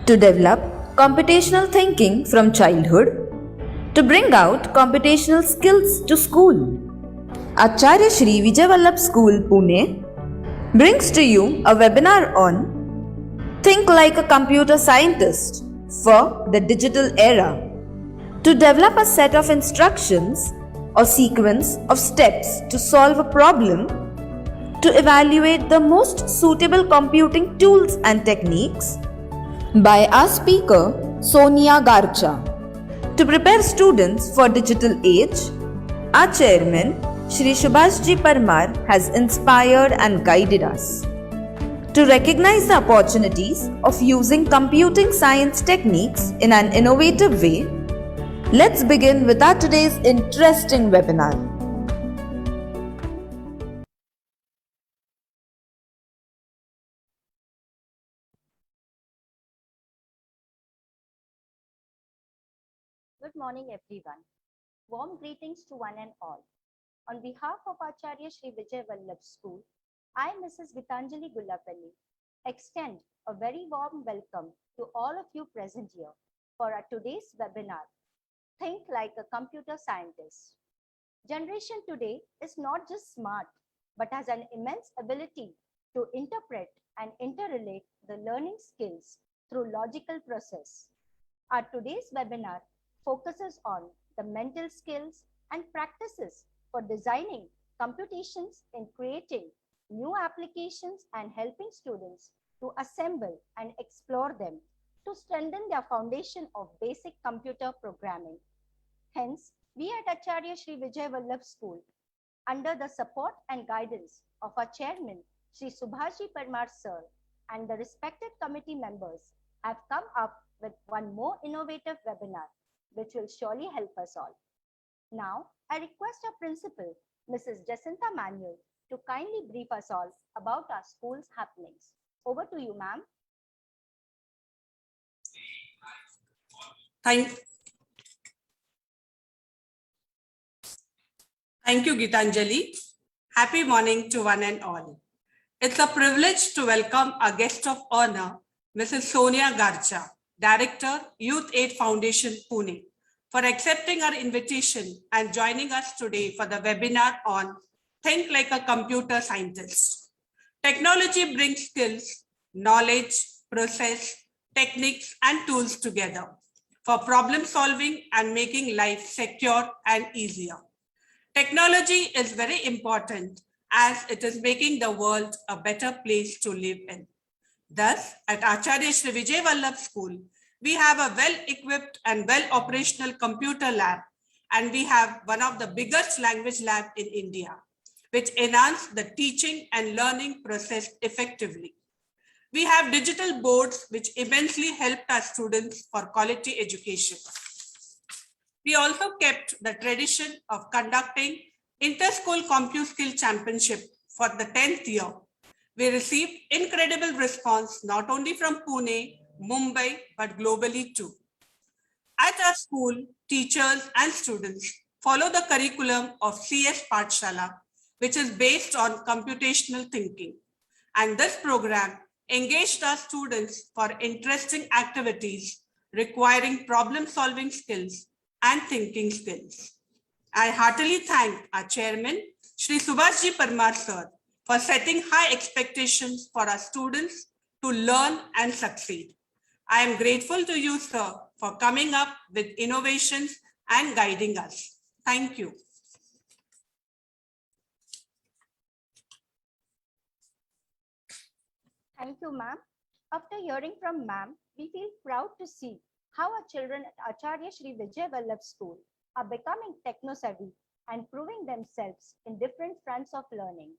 to develop computational thinking from childhood, to bring out computational skills to school. Acharya Shri Vijay Vallabh School, Pune brings to you a webinar on Think Like a Computer Scientist for the Digital Era. To develop a set of instructions or sequence of steps to solve a problem, to evaluate the most suitable computing tools and techniques, by our speaker Sonia Garcha. To prepare students for digital age, our chairman Shri Subhashji Parmar has inspired and guided us. To recognize the opportunities of using computing science techniques in an innovative way, let's begin with our today's interesting webinar. Good morning, everyone. Warm greetings to one and all. On behalf of Acharya Shri Vijay Vallabh School, I, Mrs. Gitanjali Gullapalli, extend a very warm welcome to all of you present here for our today's webinar, Think Like a Computer Scientist. Generation today is not just smart, but has an immense ability to interpret and interrelate the learning skills through logical process. Our today's webinar focuses on the mental skills and practices for designing computations in creating new applications and helping students to assemble and explore them to strengthen their foundation of basic computer programming. Hence, we at Acharya Shri Vijay Vallabh School, under the support and guidance of our chairman, Shri Subhashji Parmar sir, and the respected committee members, have come up with one more innovative webinar, which will surely help us all. Now, I request our principal, Mrs. Jacinta Manuel, to kindly brief us all about our school's happenings. Over to you, ma'am. Thank you, Gitanjali. Happy morning to one and all. It's a privilege to welcome our guest of honor, Mrs. Sonia Garcha, Director, Youth Aid Foundation, Pune, for accepting our invitation and joining us today for the webinar on Think Like a Computer Scientist. Technology brings skills, knowledge, process, techniques, and tools together for problem solving and making life secure and easier. Technology is very important as it is making the world a better place to live in. Thus, at Acharya Shri Vijay Vallabh School, we have a well-equipped and well-operational computer lab, and we have one of the biggest language lab in India, which enhance the teaching and learning process effectively. We have digital boards which immensely helped our students for quality education. We also kept the tradition of conducting Inter-School CompuSkill Championship for the 10th year. We received incredible response not only from Pune, Mumbai, but globally too. At our school, teachers and students follow the curriculum of CS Pathshala, which is based on computational thinking. And this program engaged our students for interesting activities requiring problem-solving skills and thinking skills. I heartily thank our chairman, Shri Subhashji Parmar sir, for setting high expectations for our students to learn and succeed. I am grateful to you, sir, for coming up with innovations and guiding us. Thank you. Thank you, ma'am. After hearing from ma'am, we feel proud to see how our children at Acharya Shri Vijay Vallabh School are becoming techno-savvy and proving themselves in different fronts of learning.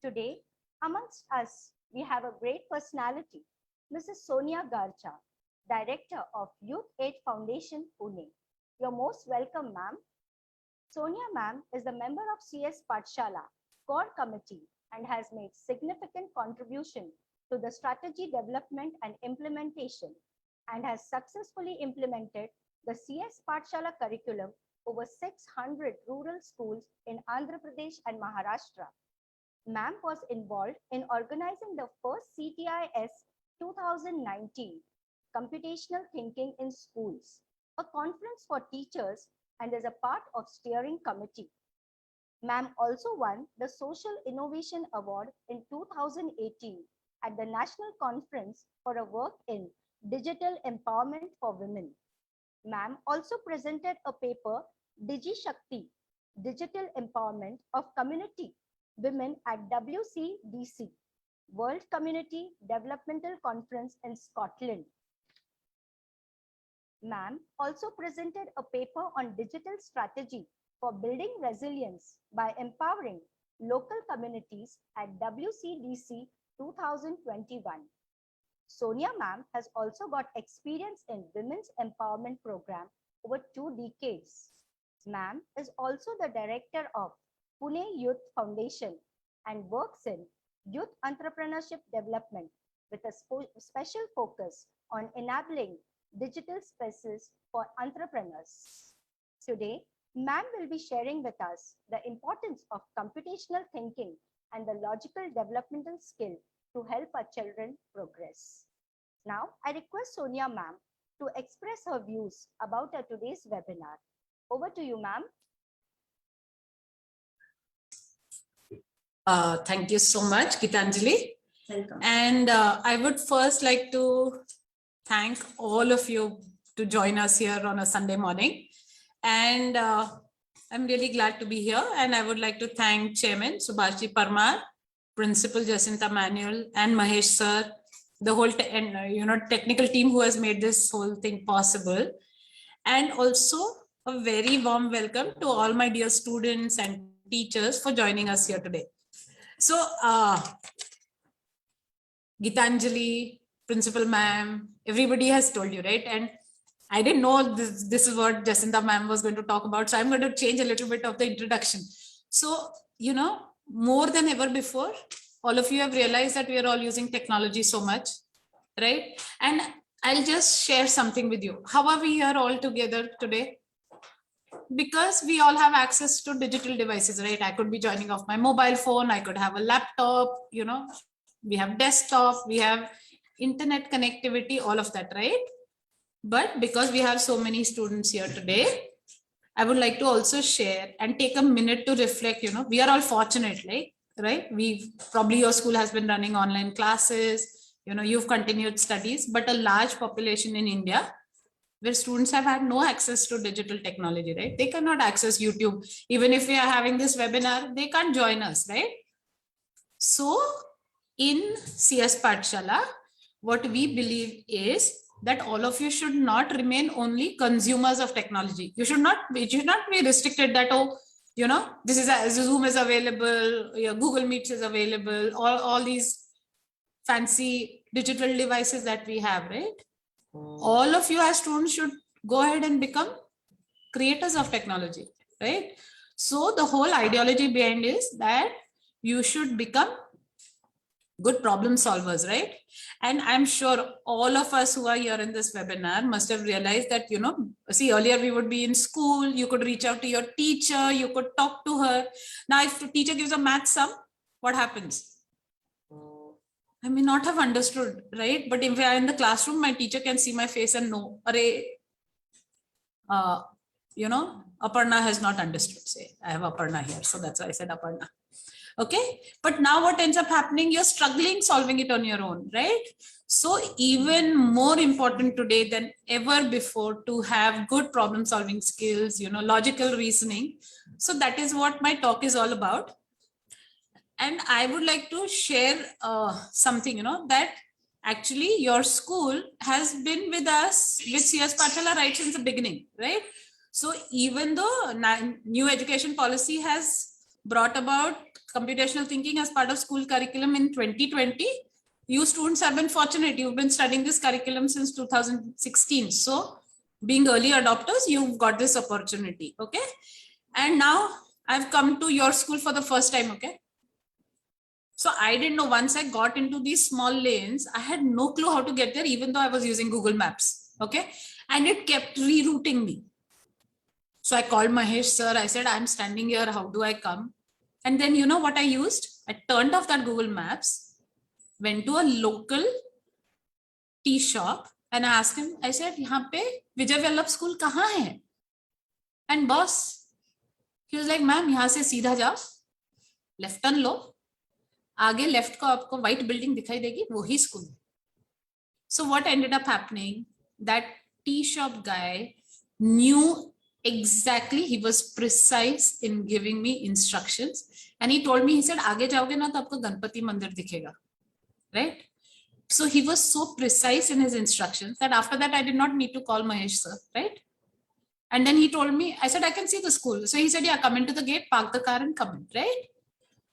Today, amongst us, we have a great personality, Mrs. Sonia Garcha, Director of Youth Aid Foundation, Pune. You're most welcome, ma'am. Sonia ma'am is the member of CS Pathshala Core Committee and has made significant contribution to the strategy development and implementation, and has successfully implemented the CS Pathshala curriculum over 600 rural schools in Andhra Pradesh and Maharashtra. Ma'am was involved in organizing the first CTIS 2019 Computational Thinking in Schools, a conference for teachers, and is a part of steering committee. Ma'am also won the Social Innovation Award in 2018 at the National Conference for her work in digital empowerment for women. Ma'am also presented a paper, Digi Shakti, Digital Empowerment of Community Women at WCDC, World Community Developmental Conference in Scotland. Ma'am also presented a paper on digital strategy for building resilience by empowering local communities at WCDC 2021. Sonia ma'am has also got experience in women's empowerment program over 2 decades. Ma'am is also the director of Pune Youth Foundation and works in youth entrepreneurship development with a special focus on enabling digital spaces for entrepreneurs. Today, ma'am will be sharing with us the importance of computational thinking and the logical developmental skill to help our children progress. Now, I request Sonia ma'am to express her views about our today's webinar. Over to you, ma'am. Thank you so much, Gitanjali. Welcome. And I would first like to thank all of you to join us here on a Sunday morning. And I'm really glad to be here. And I would like to thank Chairman Subhashji Parmar, Principal Jacinta Manuel, and Mahesh sir, the whole technical team who has made this whole thing possible. And also a very warm welcome to all my dear students and teachers for joining us here today. So Gitanjali, Principal ma'am, everybody has told you, right? And I didn't know this is what Jacinta ma'am was going to talk about. So I'm going to change a little bit of the introduction. So, more than ever before, all of you have realized that we are all using technology so much, right? And I'll just share something with you. How are we here all together today? Because we all have access to digital devices, right? I could be joining off my mobile phone. I could have a laptop, we have desktop, we have internet connectivity, all of that, right? But because we have so many students here today, I would like to also share and take a minute to reflect, we are all fortunate, right? Probably your school has been running online classes, you've continued studies, but a large population in India where students have had no access to digital technology, right? They cannot access YouTube. Even if we are having this webinar, they can't join us, right? So in CS Pathshala, what we believe is that all of you should not remain only consumers of technology. It should not be restricted that, this is Zoom is available, Google Meets is available, all these fancy digital devices that we have, right? All of you as students should go ahead and become creators of technology, right? So the whole ideology behind is that you should become good problem solvers, right? And I'm sure all of us who are here in this webinar must have realized that, see, earlier we would be in school, you could reach out to your teacher, you could talk to her. Now, if the teacher gives a math sum, what happens? I may not have understood, right? But if I am in the classroom, my teacher can see my face and know, Aparna has not understood, say. I have Aparna here, so that's why I said Aparna. Okay, but now what ends up happening, you're struggling solving it on your own, right? So even more important today than ever before to have good problem solving skills, logical reasoning. So that is what my talk is all about. And I would like to share something, that actually your school has been with us with CS Pathshala right since the beginning, right? So even though new education policy has brought about computational thinking as part of school curriculum in 2020, you students have been fortunate. You've been studying this curriculum since 2016. So being early adopters, you've got this opportunity, okay? And now I've come to your school for the first time, okay? So I didn't know, once I got into these small lanes, I had no clue how to get there, even though I was using Google Maps, okay? And it kept rerouting me. So I called Mahesh sir, I said, I'm standing here, how do I come? And then you know what I used? I turned off that Google Maps, went to a local tea shop and I asked him, I said, यहाँ पे Vijay Vallabh school कहाँ है? And boss, he was like, ma'am यहाँ से सीधा जाओ, left turn लो, आगे left को आपको व्हाइट बिल्डिंग दिखाई देगी, वही school. So what ended up happening? That tea shop guy knew exactly, he was precise in giving me instructions. And he told me, he said, आगे जाओगे ना तो आपको गणपति मंदिर दिखेगा, right? So he was so precise in his instructions that after that I did not need to call Mahesh sir, right? And then he told me, I said, I can see the school. So he said, yeah, come into the gate, park the car and come in, right?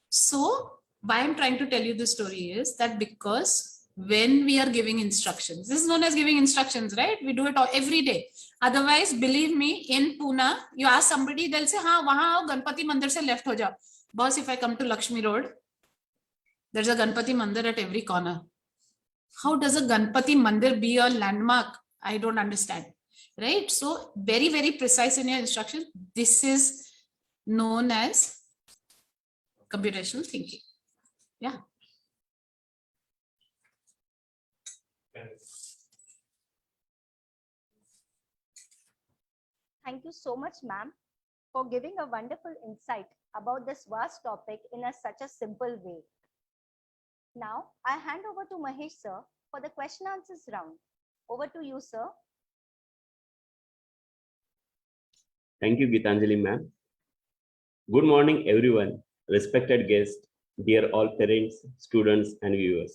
So why I'm trying to tell you this story is that because when we are giving instructions, this is known as giving instructions, right? We do it all, every day. Otherwise, believe me, in Pune, you ask somebody, they'll say, हाँ, वहाँ आओ, गणपति मंदिर से left हो जाओ. Boss, if I come to Lakshmi Road, there's a Ganpati Mandir at every corner. How does a Ganpati Mandir be a landmark? I don't understand, right? So very, very precise in your instruction. This is known as computational thinking. Yeah. Thank you so much, ma'am, for giving a wonderful insight about this vast topic in such a simple way. Now, I hand over to Mahesh sir for the question answers round. Over to you, sir. Thank you, Gitanjali ma'am. Good morning, everyone. Respected guests, dear all parents, students and viewers.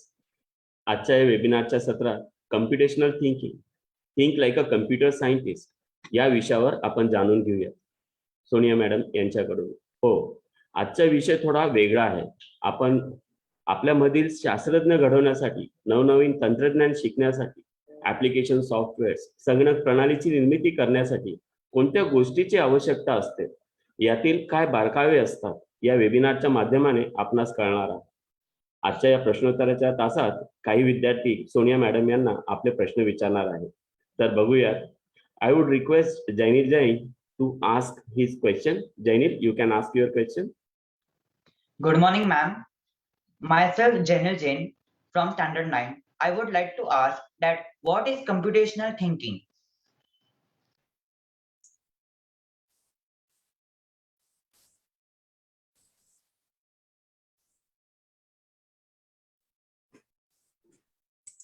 आजच्या वेबिनारच्या सत्रात computational thinking, think like a computer scientist या विषयावर आपण जाणून घेऊया Sonia madam यांच्याकडून. हो, आजचा विषय थोडा वेगळा आहे. आपण आपल्यामधील शास्त्रज्ञ घडवण्यासाठी, नवनवीन तंत्रज्ञान शिकण्यासाठी, ऍप्लिकेशन सॉफ्टवेअर, संगणक प्रणालीची निर्मिती करण्यासाठी कोणत्या गोष्टीची आवश्यकता असते, यातील काय बारकावे असतात, या वेबिनारच्या माध्यमाने आपणास कळणार आहे. आजच्या या प्रश्नोत्तराच्या तासात काही विद्यार्थी सोनिया मॅडम यांना आपले प्रश्न विचारणार आहेत. तर बघूयात. I would request Jainil Jain to ask his question. Jainil, you can ask your question. Good morning, ma'am. Myself, Jainil Jain from Standard 9. I would like to ask that what is computational thinking?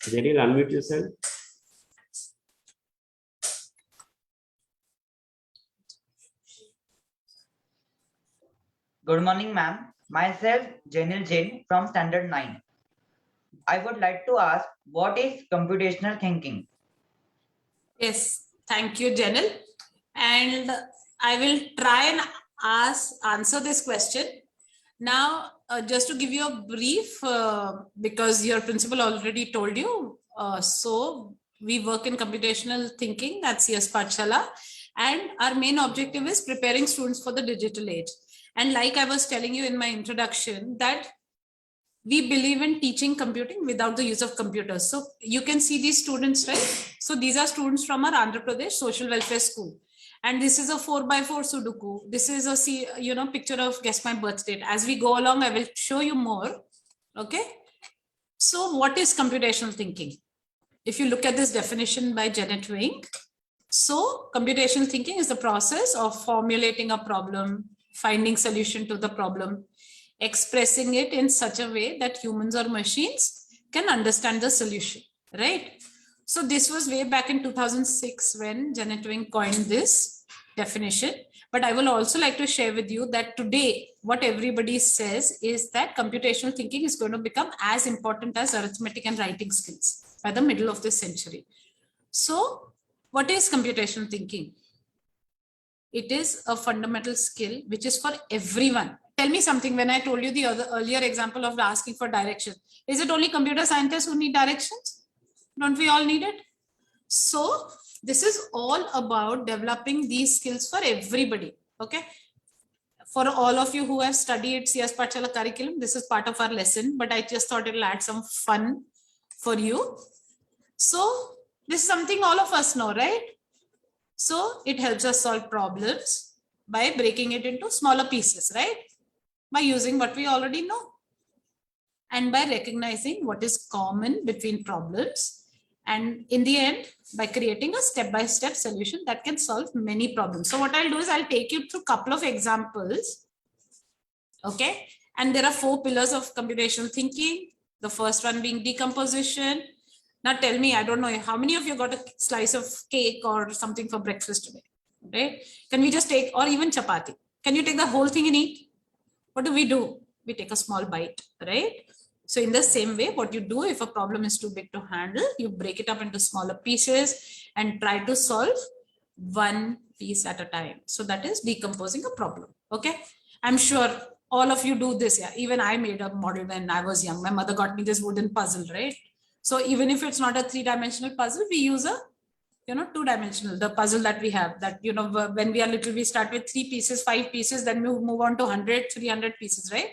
Jainil, unmute yourself. Good morning, ma'am. Myself, Jainil Jain from Standard 9. I would like to ask what is computational thinking? Yes, thank you, Janil. And I will try and answer this question. Now, just to give you a brief, because your principal already told you, so we work in computational thinking at CS Pathshala, and our main objective is preparing students for the digital age. And like I was telling you in my introduction, that we believe in teaching computing without the use of computers. So you can see these students, right? So these are students from our Andhra Pradesh Social Welfare School. And this is a 4x4 Sudoku. This is a picture of guess my birth date. As we go along, I will show you more. Okay. So what is computational thinking? If you look at this definition by Janet Wink, so computational thinking is the process of formulating a problem, finding solution to the problem, expressing it in such a way that humans or machines can understand the solution, right? So this was way back in 2006 when Janet Wink coined this definition. But I will also like to share with you that today, what everybody says is that computational thinking is going to become as important as arithmetic and writing skills by the middle of this century. So what is computational thinking? It is a fundamental skill which is for everyone. Tell me something. When I told you the earlier example of asking for direction, is it only computer scientists who need directions? Don't we all need it? So this is all about developing these skills for everybody. Okay. For all of you who have studied CS Pathshala curriculum, this is part of our lesson, but I just thought it'll add some fun for you. So this is something all of us know, right? So it helps us solve problems by breaking it into smaller pieces, right? By using what we already know and by recognizing what is common between problems And in the end, by creating a step-by-step solution that can solve many problems. So what I'll do is I'll take you through a couple of examples. Okay. And there are 4 pillars of computational thinking. The first one being decomposition. Now tell me, I don't know, how many of you got a slice of cake or something for breakfast today? Right? Can we just take, or even chapati? Can you take the whole thing and eat? What do? We take a small bite, right? So in the same way, what you do if a problem is too big to handle, you break it up into smaller pieces and try to solve one piece at a time. So that is decomposing a problem. Okay. I'm sure all of you do this. Yeah. Even I made a model when I was young. My mother got me this wooden puzzle, right? So even if it's not a 3-dimensional puzzle, we use a 2-dimensional, the puzzle that we have, that, when we are little, we start with 3 pieces, 5 pieces, then we move on to 100, 300 pieces, right?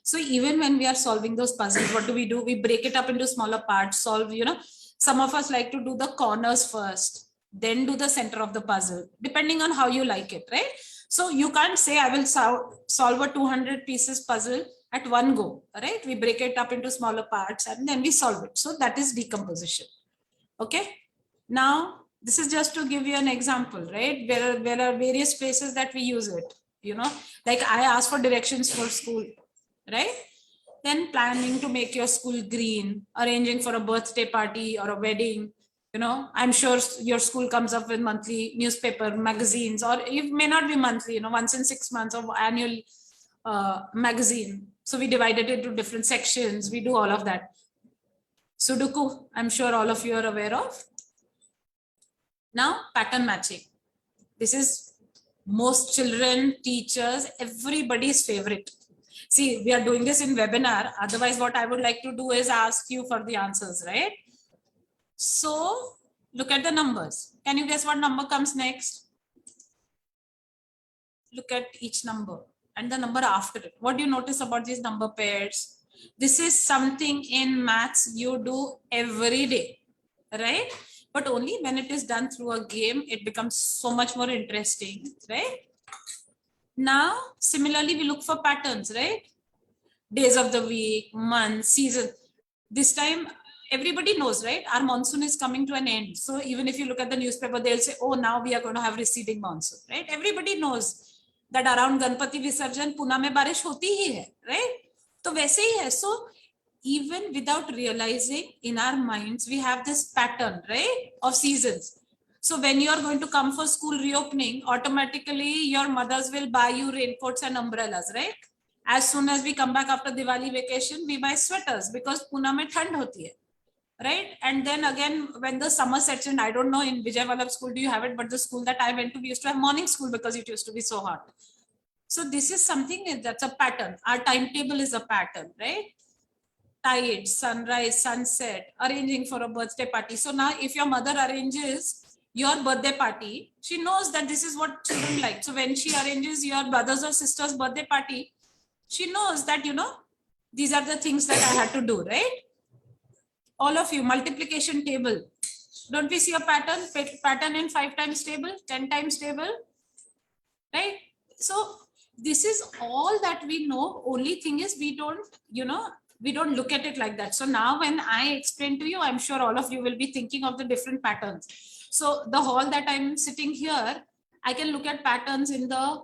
So even when we are solving those puzzles, what do? We break it up into smaller parts, solve, some of us like to do the corners first, then do the center of the puzzle, depending on how you like it, right? So you can't say I will solve a 200 pieces puzzle at one go, right? We break it up into smaller parts and then we solve it. So that is decomposition. Okay. Now, this is just to give you an example, right? There are various places that we use it, like I asked for directions for school, right? Then planning to make your school green, arranging for a birthday party or a wedding, I'm sure your school comes up with monthly newspaper, magazines, or it may not be monthly, once in 6 months of annual magazine. So we divided it into different sections. We do all of that. Sudoku, I'm sure all of you are aware of. Now, pattern matching. This is most children, teachers, everybody's favorite. See, we are doing this in webinar. Otherwise, what I would like to do is ask you for the answers, right? So look at the numbers. Can you guess what number comes next? Look at each number and the number after it. What do you notice about these number pairs? This is something in maths you do every day, right? But only when it is done through a game, it becomes so much more interesting, right? Now, similarly, we look for patterns, right? Days of the week, month, season. This time, everybody knows, right? Our monsoon is coming to an end. So even if you look at the newspaper, they'll say, oh, now we are going to have receding monsoon, right? Everybody knows that around Ganpati Visarjan, Pune mein barish hoti hi hai, right? So वैसे ही है. So even without realizing, in our minds, we have this pattern, right, of seasons. So when you are going to come for school reopening, automatically your mothers will buy you raincoats and umbrellas, right? As soon as we come back after Diwali vacation, we buy sweaters because Pune mein thand hoti hai, right? And then again, when the summer sets in, I don't know in Vijay Vallabh school, do you have it? But the school that I went to, we used to have morning school because it used to be so hot. So this is something that's a pattern. Our timetable is a pattern, right? Tide, sunrise, sunset, arranging for a birthday party. So now if your mother arranges your birthday party, she knows that this is what children like. So when she arranges your brothers or sisters' birthday party, she knows that, these are the things that I had to do, right? All of you, multiplication table. Don't we see a pattern? Pattern in 5 times table, 10 times table, right? So this is all that we know. Only thing is we don't look at it like that. So now when I explain to you, I'm sure all of you will be thinking of the different patterns. So the hall that I'm sitting here, I can look at patterns in the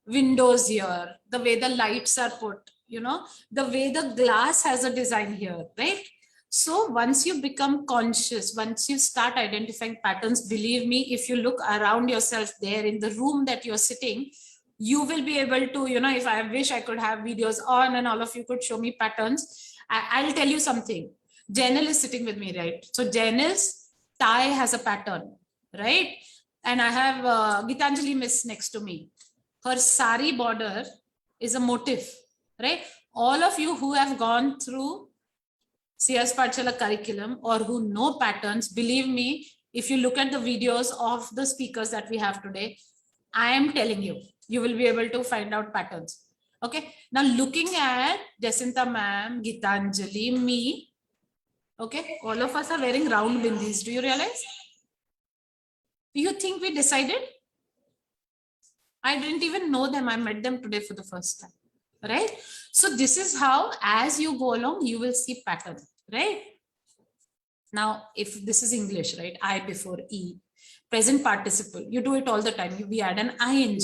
windows here, the way the lights are put, the way the glass has a design here, right? So once you become conscious, once you start identifying patterns, believe me, if you look around yourself there in the room that you're sitting, you will be able to, if I wish I could have videos on and all of you could show me patterns. I'll tell you something. Janelle is sitting with me, right? So Janelle's tie has a pattern, right? And I have Gitanjali Miss next to me. Her sari border is a motif, right? All of you who have gone through CS Pathshala curriculum or who know patterns, believe me, if you look at the videos of the speakers that we have today, I am telling you, you will be able to find out patterns. Okay. Now looking at Jacinta ma'am, Gitanjali, me, okay, all of us are wearing round bindis. Do you realize? Do you think we decided? I didn't even know them. I met them today for the first time, right? So this is how, as you go along, you will see pattern, right? Now, if this is English, right? I before E, present participle, you do it all the time. We add an ing.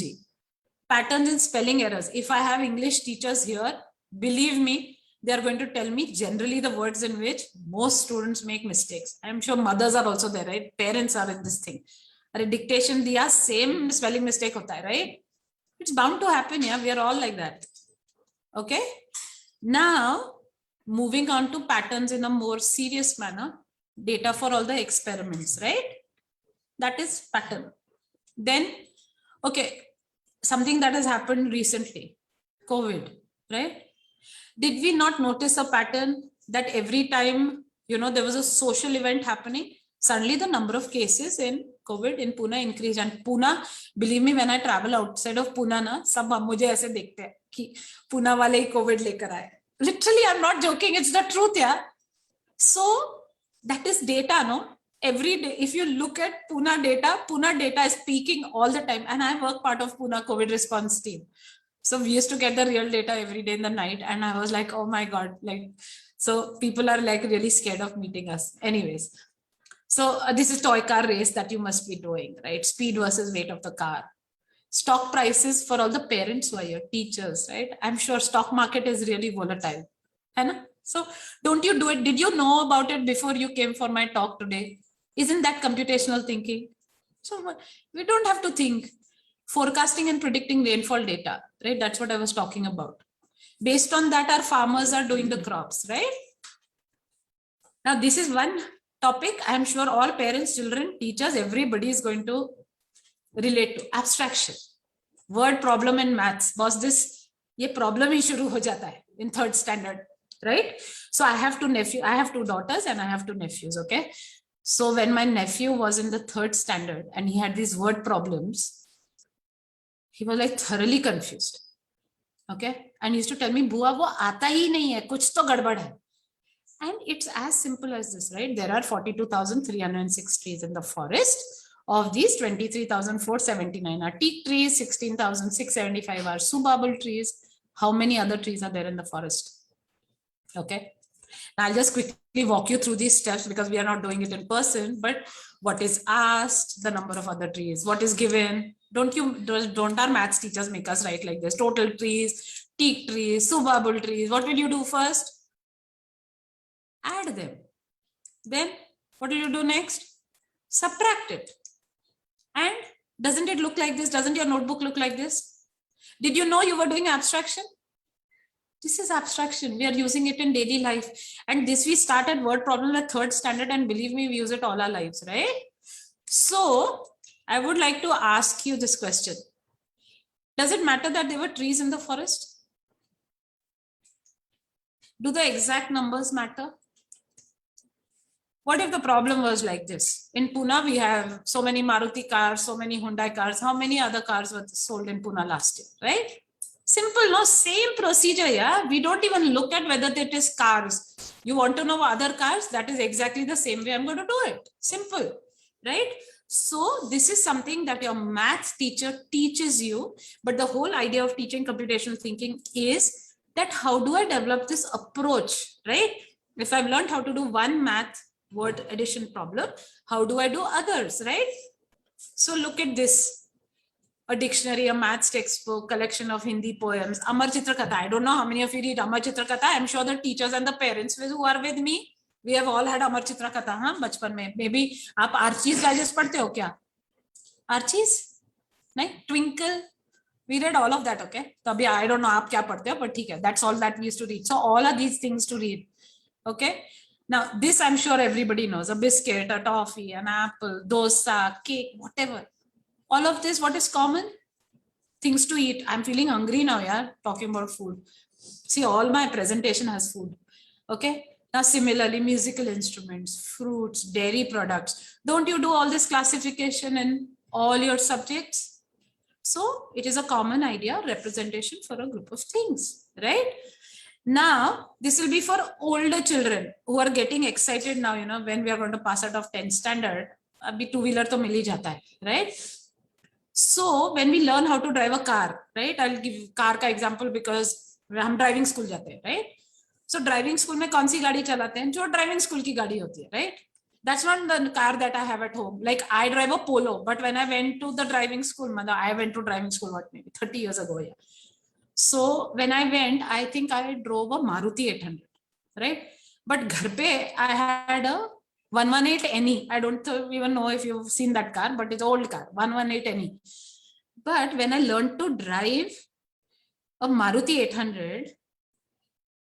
Patterns in spelling errors. If I have English teachers here, believe me, they are going to tell me generally the words in which most students make mistakes. I'm sure mothers are also there, right? Parents are in this thing. Dictation diya, same spelling mistake hota hai, right? It's bound to happen. Yeah, we are all like that. Okay. Now, moving on to patterns in a more serious manner, data for all the experiments, right? That is pattern. Then, okay, something that has happened recently, COVID, right? Did we not notice a pattern that every time, there was a social event happening, suddenly the number of cases in COVID in Pune increased? And Pune, believe me, when I travel outside of Pune, na, sab mujhe aise dekhte hai ki Pune wale hi COVID lekar aaye. Literally, I'm not joking. It's the truth, yeah. So that is data, no? Every day, if you look at Pune data is peaking all the time. And I work part of Pune COVID response team. So we used to get the real data every day in the night. And I was like, oh my God, like, so people are like really scared of meeting us. Anyways, so this is toy car race that you must be doing, right? Speed versus weight of the car. Stock prices for all the parents who are your teachers, right? I'm sure stock market is really volatile. Hai? So don't you do it? Did you know about it before you came for my talk today? Isn't that computational thinking? So we don't have to think. Forecasting and predicting rainfall data, right? That's what I was talking about. Based on that, our farmers are doing the crops, right? Now, this is one topic I'm sure all parents, children, teachers, everybody is going to relate to. Abstraction. Word problem in maths. Was this ye problem hi shuru ho jata hai in 3rd standard, right? So I have two daughters and I have 2 nephews, okay? So when my nephew was in the 3rd standard and he had these word problems, he was like thoroughly confused. Okay. And he used to tell me, Bua, wo aata hi nahi hai, kuch to gadbad hai. And it's as simple as this, right? There are 42,306 trees in the forest. Of these, 23,479 are teak trees, 16,675 are subabul trees. How many other trees are there in the forest? Okay. Now I'll just quickly walk you through these steps because we are not doing it in person, but what is asked, the number of other trees, what is given. Don't our maths teachers make us write like this? Total trees, teak trees, subabul trees. What will you do first? Add them. Then what will you do next? Subtract it. And doesn't it look like this? Doesn't your notebook look like this? Did you know you were doing abstraction? This is abstraction. We are using it in daily life. And this we started word problem at 3rd standard, and believe me, we use it all our lives, right? So I would like to ask you this question. Does it matter that there were trees in the forest? Do the exact numbers matter? What if the problem was like this? In Pune, we have so many Maruti cars, so many Hyundai cars. How many other cars were sold in Pune last year, right? Simple, no? Same procedure, yeah? We don't even look at whether it is cars. You want to know other cars? That is exactly the same way I'm going to do it. Simple, right? So this is something that your maths teacher teaches you. But the whole idea of teaching computational thinking is that how do I develop this approach, right? If I've learned how to do one math word addition problem, how do I do others, right? So look at this. A dictionary, a maths textbook, collection of Hindi poems, Amar Chitra Katha. I don't know how many of you read Amar Chitra Katha. I'm sure the teachers and the parents who are with me, we have all had Amar Chitra Katha, huh? Bachpan mein. Maybe aap Archie's Digest padhte ho kya? Archie's? Nahin? Twinkle? We read all of that, okay? So I don't know aap kya padhte ho, but theek hai. That's all that we used to read. So all of these things to read, okay? Now this I'm sure everybody knows. A biscuit, a toffee, an apple, dosa, cake, whatever. All of this, what is common? Things to eat. I'm feeling hungry now, yeah, talking about food. See, all my presentation has food. Okay. Now, similarly, musical instruments, fruits, dairy products. Don't you do all this classification in all your subjects? So it is a common idea, representation for a group of things, right? Now, this will be for older children who are getting excited now, when we are going to pass out of 10th standard, abhi two-wheeler to mil hi jata hai, right? So when we learn how to drive a car, right? I'll give car ka example because हम driving school जाते हैं, right? So driving school में कौन सी गाड़ी चलाते हैं? जो driving school की गाड़ी होती है, right? That's not the car that I have at home. Like I drive a Polo, but when I went to the driving school, I went to driving school what, maybe 30 years ago. Yeah. So when I went, I think I drove a Maruti 800, right? But ghar pe I had a 118 NE. I don't even know if you've seen that car, but it's an old car, 118 NE. But when I learned to drive a Maruti 800,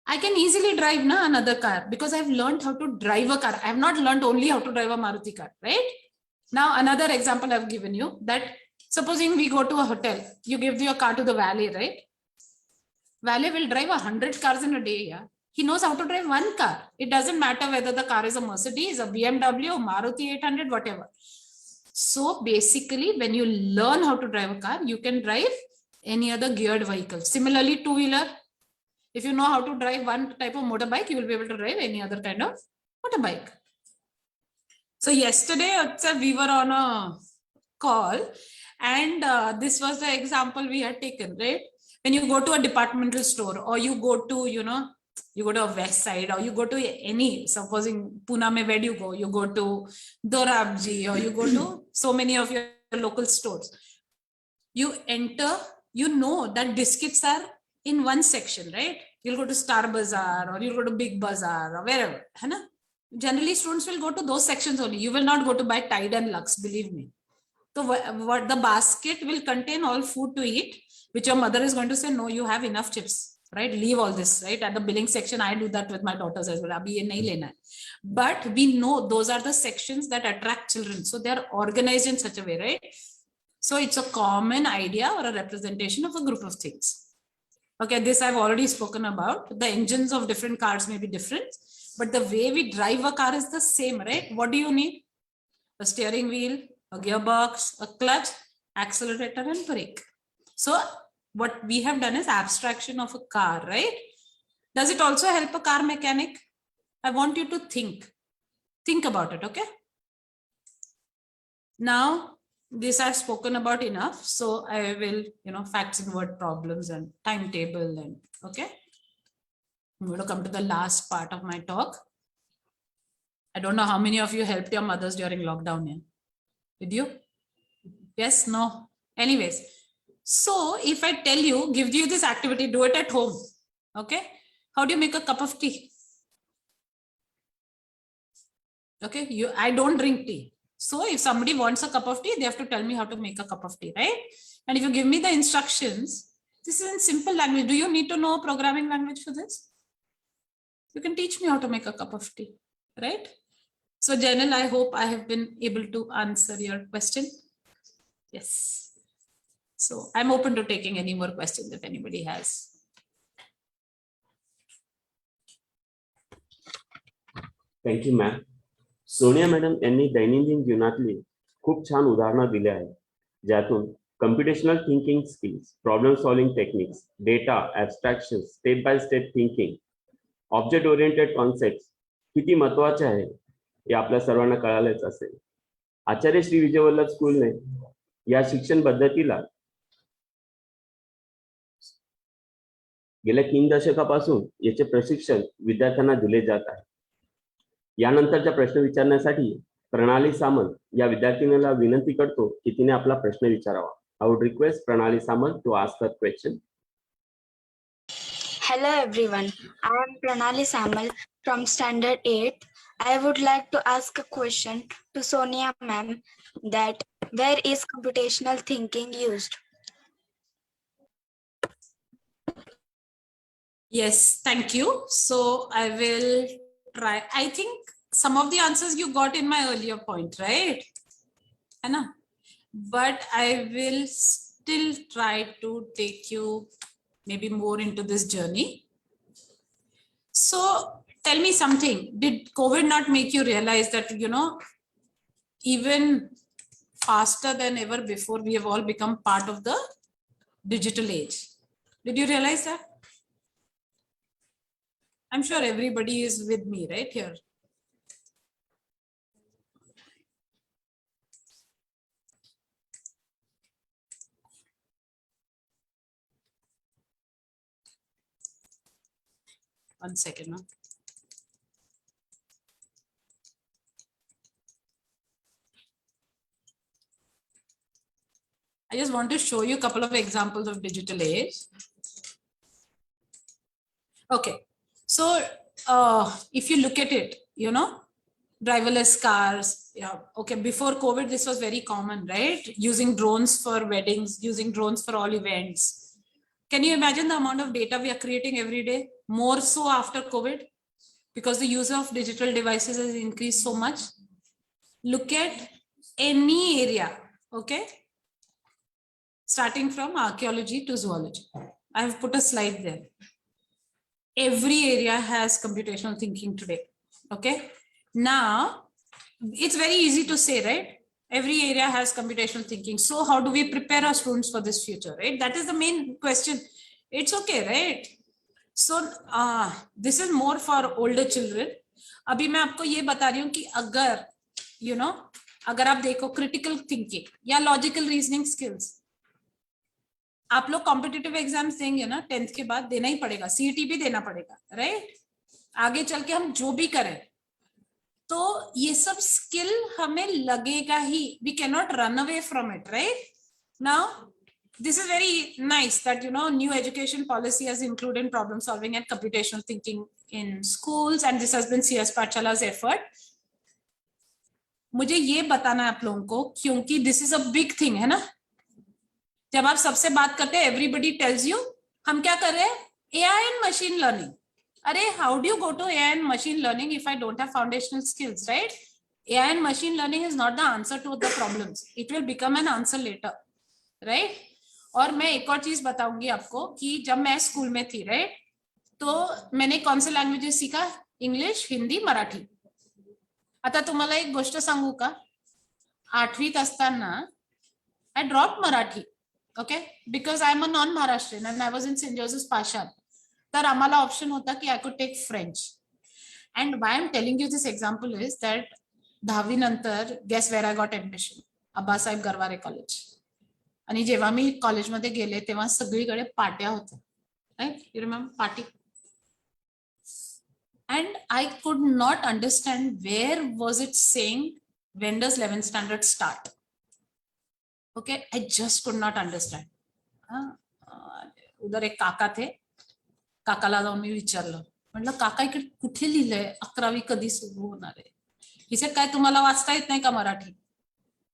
I can easily drive another car because I've learned how to drive a car. I have not learned only how to drive a Maruti car, right? Now, another example I've given you, that supposing we go to a hotel, you give your car to the valet, right? Valet will drive 100 cars in a day. Yeah, he knows how to drive one car. It doesn't matter whether the car is a Mercedes, a BMW, Maruti 800, whatever. So basically, when you learn how to drive a car, you can drive any other geared vehicle. Similarly, two-wheeler. If you know how to drive one type of motorbike, you will be able to drive any other kind of motorbike. So yesterday, we were on a call, and this was the example we had taken, right? When you go to a departmental store, or you go to, you go to a West Side, or you go to any, supposing Pune, where do you go? You go to Dorabji, or you go to so many of your local stores. You enter, you know that biscuits are in one section, right? You'll go to Star Bazaar, or you'll go to Big Bazaar, or wherever. Generally, students will go to those sections only. You will not go to buy Tide and Lux, believe me. So what the basket will contain all food to eat, which your mother is going to say, no, you have enough chips, right? Leave all this, right? At the billing section, I do that with my daughters as well. Abhi ye nahi lena hai. But we know those are the sections that attract children. So they're organized in such a way, right? So it's a common idea or a representation of a group of things. Okay, this I've already spoken about. The engines of different cars may be different, but the way we drive a car is the same, right? What do you need? A steering wheel, a gearbox, a clutch, accelerator, and brake. So what we have done is abstraction of a car, right? Does it also help a car mechanic? I want you to think about it, okay? Now, this I've spoken about enough. So I will, facts and word problems and timetable and, okay? I'm going to come to the last part of my talk. I don't know how many of you helped your mothers during lockdown. Yeah? Did you? Yes, no. Anyways, so if I tell you, give you this activity, do it at home. Okay. How do you make a cup of tea? Okay. I don't drink tea. So if somebody wants a cup of tea, they have to tell me how to make a cup of tea, right? And if you give me the instructions, this is in simple language. Do you need to know a programming language for this? You can teach me how to make a cup of tea, right? So Janil, I hope I have been able to answer your question. Yes. So I'm open to taking any more questions if anybody has. Thank you ma'am. Sonia madam यांनी दैनंदिन जीवनातली खूप छान उदाहरणं दिली आहेत, ज्यातून computational thinking skills, problem solving techniques, data, abstraction, step by step thinking, object oriented concept किती महत्वाचे आहे हे आपल्या सर्वांना कळालेच असेल. आचार्य श्री विजय वल्लभ स्कूलने या शिक्षण पद्धतीला गेल्या 3 दशकापासून याचे प्रशिक्षण विद्यार्थ्यांना दिले जात आहे. यानंतरचा प्रश्न विचारण्यासाठी प्रणाली सामंत या विद्यार्थिनीला विनंती करतो की तिने आपला प्रश्न विचारावा. I would request Pranali Samant to ask her question. Hello everyone, I am Pranali Samal from Standard 8. I would like to ask a question to Sonia ma'am, that where is computational thinking used? Yes, thank you. So I will try. I think some of the answers you got in my earlier point, right? Anna? But I will still try to take you maybe more into this journey. So tell me something. Did COVID not make you realize that, even faster than ever before, we have all become part of the digital age? Did you realize that? I'm sure everybody is with me right here. One second. I just want to show you a couple of examples of digital age. Okay, so if you look at it, you know, driverless cars. Yeah, okay. Before COVID, this was very common, right? Using drones for weddings, using drones for all events. Can you imagine the amount of data we are creating every day? More so after COVID, because the use of digital devices has increased so much. Look at any area, okay? Starting from archaeology to zoology. I have put a slide there. Every area has computational thinking today, okay? Now, it's very easy to say, right? Every area has computational thinking. So how do we prepare our students for this future, right? That is the main question. It's okay, right? So this is more for older children. अभी मैं आपको ये बता रही हूँ कि अगर, you know, अगर आप देखो critical thinking या logical reasoning skills, आप लोग कॉम्पिटिटिव एग्जाम्स देंगे ना 10th के बाद, देना ही पड़ेगा, सीईटी भी देना पड़ेगा, राइट? आगे चल के हम जो भी करें तो ये सब स्किल हमें लगेगा ही. We can not run away from it, right? Now this is very nice that, you know, new education policy has included problem solving and computational thinking in schools, and this has been CS Pathshala's effort. मुझे ये बताना है आप लोगों को, क्योंकि this is a big thing, है ना? जब आप सबसे बात करते हैं, everybody tells you, हम क्या कर रहे हैं? AI and machine learning. अरे, how do you go to AI and machine learning if I don't have foundational skills, right? AI and machine learning is not the answer to the problems. It will become an answer later, right? और मैं एक और चीज बताऊंगी आपको कि जब मैं स्कूल में थी, राइट, तो मैंने कौन से लँग्वेजेस सीखा? इंग्लिश, हिंदी, मराठी. आता तुम्हाला एक गोष्ट सांगू का? 8वीत असताना I dropped Marathi, okay, because I'm a non-Maharashtrian and I was in St. Joseph's Pashan. तर आम्हाला ऑप्शन होता की I could take French. And why I'm telling you this example is that 10वी नंतर guess where I got admission? Abasaheb Garware college. आणि जेव्हा मी कॉलेजमध्ये गेले तेव्हा सगळीकडे पाट्या होत्या, राईट? यू रिमेंबर पाटी? And I could not understand where was it saying when does 11th standard start. Okay, I just could not understand. उधर एक काका थे, काकाला जाऊन मी विचारलं, म्हटलं काका इकडे कुठे लिहिलंय 11वी कधी सुरू होणार आहे? ही सेड काय तुम्हाला वाचता येत नाही का मराठी?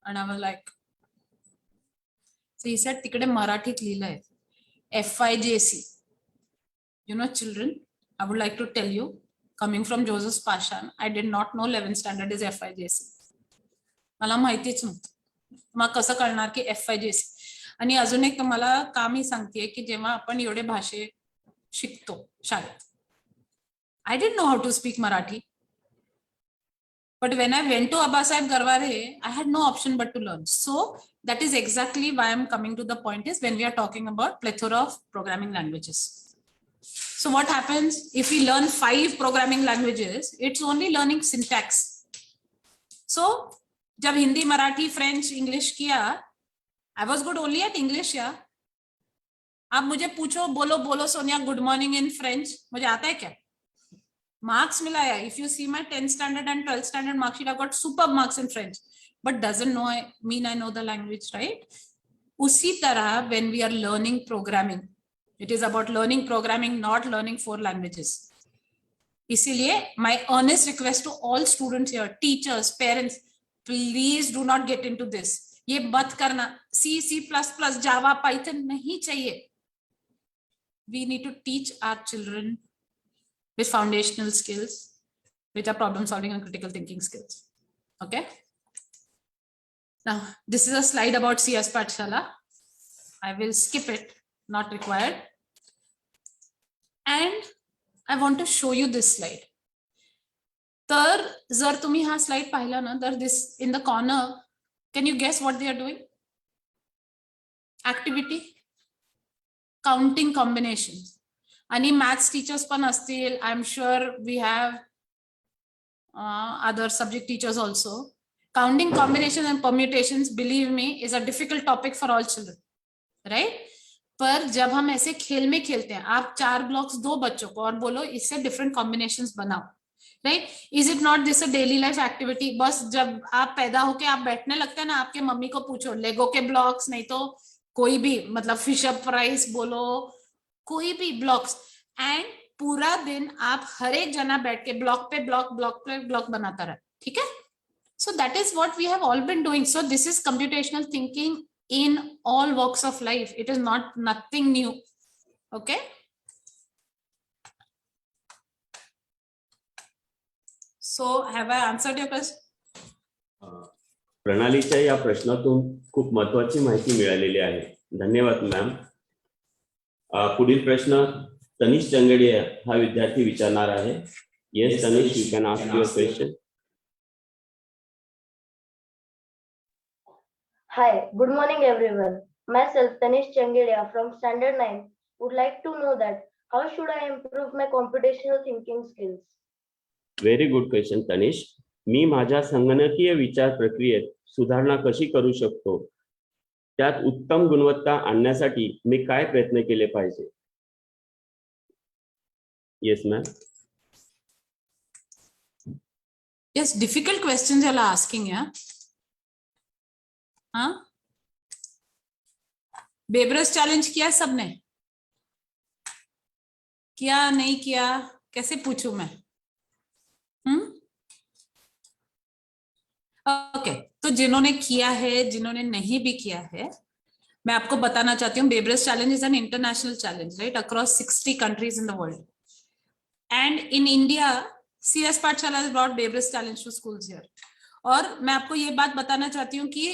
आणि I was like, so he said तिकडे मराठीत लिहिलंय FIJC. You know, children, I would like to tell you, coming from Joseph's Pashan, I did not know 11th standard is FIJC. मला माहितीच नव्हतं. मग कसं कळणार की FIJC? आणि अजून एक तुम्हाला का मी सांगतेय की जेव्हा आपण एवढे भाषे शिकतो शाळेत, I didn't know how to speak Marathi. But when I went to Abbasaheb Garware, I had no option but to learn. So that is exactly why I'm coming to the point is when we are talking about plethora of programming languages. So what happens if we learn 5 programming languages? It's only learning syntax. So जब Hindi, Marathi, French, English किया, I was good only at English, yeah. आप मुझे पूछो, बोलो Sonia good morning in French, मुझे आता है क्या? Marks मिला है. If you see my 10th standard and 12th standard mark sheet, I got superb marks in French, but doesn't mean I know the language, right? उसी तरह when we are learning programming, it is about learning programming, not learning 4 languages. इसीलिए my earnest request to all students here, teachers, parents, please do not get into this. ये मत करना. C, C++, Java, Python नहीं चाहिए. We need to teach our children with foundational skills, which are problem solving and critical thinking skills. Okay. Now, this is a slide about CS Pathshala. I will skip it, not required. And I want to show you this slide. तर जर तुम्ही हा slide पाहिला ना, तर this in the corner, can you guess what they are doing? Activity, counting combinations. आणि maths teachers पण असतील. I'm sure we have other subject teachers also. Counting combinations and permutations, believe me, is a difficult topic for all children, right? पर जब हम ऐसे खेल में खेलते हैं, आप 4 blocks दो बच्चों को और बोलो इससे different combinations बनाओ, right? Is it not this a daily life activity? बस जब आप पैदा होके आप बैठने लगते हैं ना, आपके मम्मी को पूछो लेगो के ब्लॉक्स, नहीं तो कोई भी मतलब फिशर फ्राइज बोलो, कोई भी ब्लॉक्स, एंड पूरा दिन आप हर एक जना बैठ के ब्लॉक पे ब्लॉक बनाता रहे, ठीक है. So that is what we have all been doing. So this is computational thinking in all walks of life. It is not nothing new. Okay. So have I answered your question? प्रणालीच्या या प्रश्नातून खूप महत्वाची माहिती मिळालेली आहे. धन्यवाद ma'am. पुढील प्रश्न तनिष चंगडे हा विद्यार्थी विचारणार आहे. Yes Tanish, you can ask your question. Hi, good morning everyone. Myself Tanish Changelia from Standard 9 would like to know that how should I improve my computational thinking skills? Very good question Tanish. मी माझ्या संगणकीय विचार प्रक्रियेत सुधारणा कशी करू शकतो, त्यात उत्तम गुणवत्ता आणण्यासाठी मी काय प्रयत्न केले पाहिजे. Yes ma'am. Yes, difficult questions you're asking, yeah. हाँ, बेब्रस चैलेंज किया सबने? किया नहीं किया? कैसे पूछूं मैं? ओके, तो जिन्होंने किया है, जिन्होंने नहीं भी किया है, मैं आपको बताना चाहती हूँ Bebras challenge is an international challenge, right, across 60 countries in the world. And in India, CS Pathshala has brought Bebras challenge to schools here. और मैं आपको ये बात बताना चाहती हूँ कि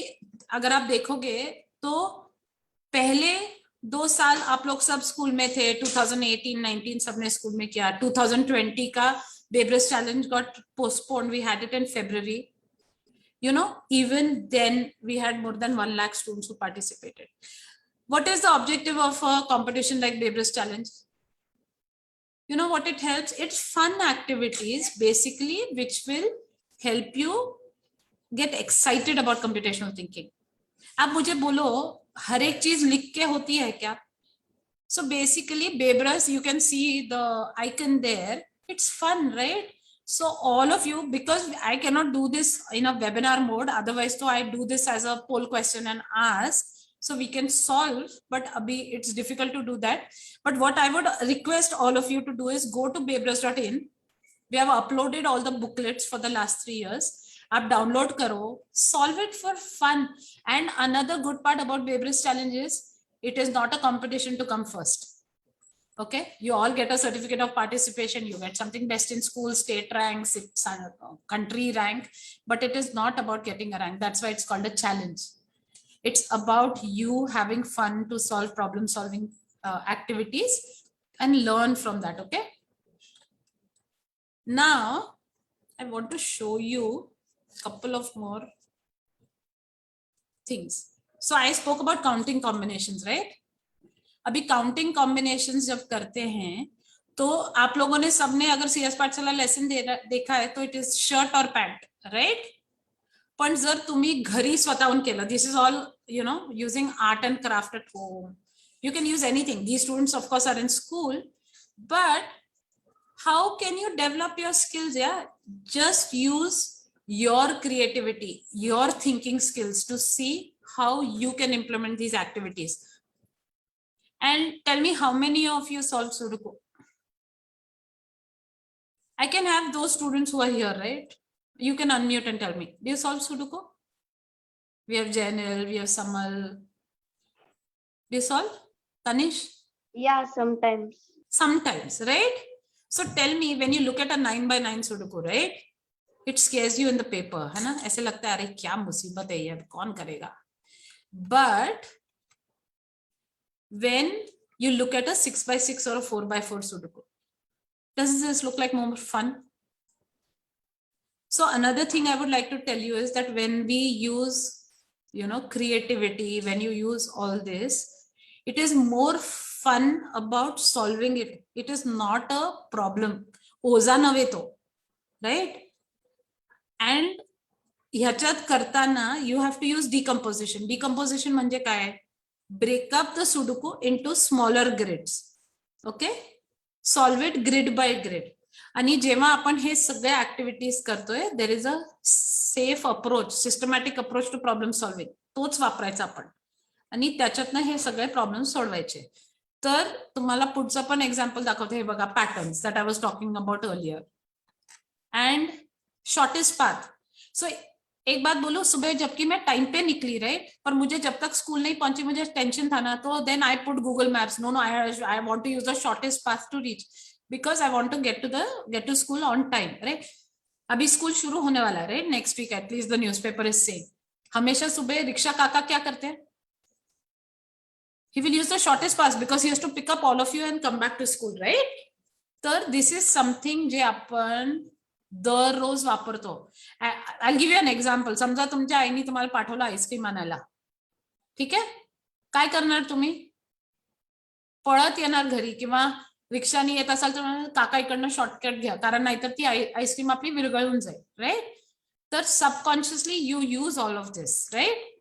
अगर आप देखोगे तो पहले 2 साल आप लोग सब स्कूल में थे, 2018-19 सबने स्कूल में किया. 2020 का Bebras challenge got postponed. We had it in February. You know, even then we had more than 1 lakh students who participated. What is the objective of a competition like Bebrus Challenge? You know what it helps? It's fun activities basically which will help you get excited about computational thinking. अब मुझे बोलो हर एक चीज लिख के होती है क्या? So basically Bebrus, you can see the icon there. It's fun, right? So all of you, because I cannot do this in a webinar mode, otherwise so I do this as a poll question and ask, so we can solve, but abhi it's difficult to do that. But what I would request all of you to do is go to bebrus.in. We have uploaded all the booklets for the last 3 years. Aap download karo, solve it for fun. And another good part about Bebrus Challenge is it is not a competition to come first. Okay, you all get a certificate of participation, you get something best in school, state rank, country rank, but it is not about getting a rank. That's why it's called a challenge. It's about you having fun to solve problem solving activities and learn from that. Okay, now I want to show you a couple of more things. So I spoke about counting combinations, right? अभी counting combinations जब करते हैं तो आप लोगों ने सबने अगर सीएस पाठशाला लेसन देखा है तो इट इज शर्ट और पॅन्ट, राइट? पण जर तुम्ही घरी स्वतःहून केलं, this is all you know using art and craft at home, you can use anything. These students of course are in school, but how can you develop your skills? Yeah just use your creativity, your thinking skills to see how you can implement these activities. And tell me how many of you solve Sudoku? I can have those students who are here, right? You can unmute and tell me. Do you solve Sudoku? We have Janil, we have Samal. Do you solve? Tanish? Yeah, sometimes. Sometimes, right? So tell me, when you look at a 9x9 Sudoku, right? It scares you in the paper, है ना? ऐसे लगता है अरे क्या मुसीबत है ये, कौन करेगा? But when you look at a 6x6 or a 4x4 Sudoku, does this look like more fun? So another thing I would like to tell you is that when we use, you know, creativity, when you use all this, it is more fun about solving it. It is not a problem. ओझा नव्हे तो, right? And ह्याच्यात करताना you have to use decomposition. Decomposition म्हणजे काय? Break up the Sudoku into smaller grids. Okay? Solve it grid by grid. आणि जेव्हा आपण हे सगळे ऍक्टिव्हिटीज करतोय, there is a safe approach, systematic approach to problem solving. तोच वापरायचा आपण. आणि त्याच्यातनं हे सगळे प्रॉब्लेम सोडवायचे. तर तुम्हाला पुढचं पण एक्झाम्पल दाखवते. हे बघा, patterns that I was talking about earlier and shortest path. So एक बात बोलूं, सुबह जबकि मैं टाइम पे निकली, राइट, पर मुझे जब तक स्कूल नहीं पहुंची मुझे टेंशन था ना, तो then I put Google maps. No I want to use the shortest path to reach, because I want to get to school on time, right. अभी स्कूल शुरू होने वाला है, right, next week at least the newspaper is saying. हमेशा सुबह rickshaw काका क्या करते हैं? He will use the shortest path because he has to pick up all of you and come back to school, right? तर this is something जे आपण दररोज वापरतो. I'll give you an example. समजा तुमच्या आईने तुम्हाला पाठवलं आईस्क्रीम आणायला, ठीक आहे? काय करणार तुम्ही? पळत येणार घरी, किंवा रिक्षाने येत असाल तर काका इकडनं शॉर्टकट घ्या, कारण नाहीतर ती आईस्क्रीम आपली विरघळून जाईल, राईट. तर subconsciously you use all of this, right.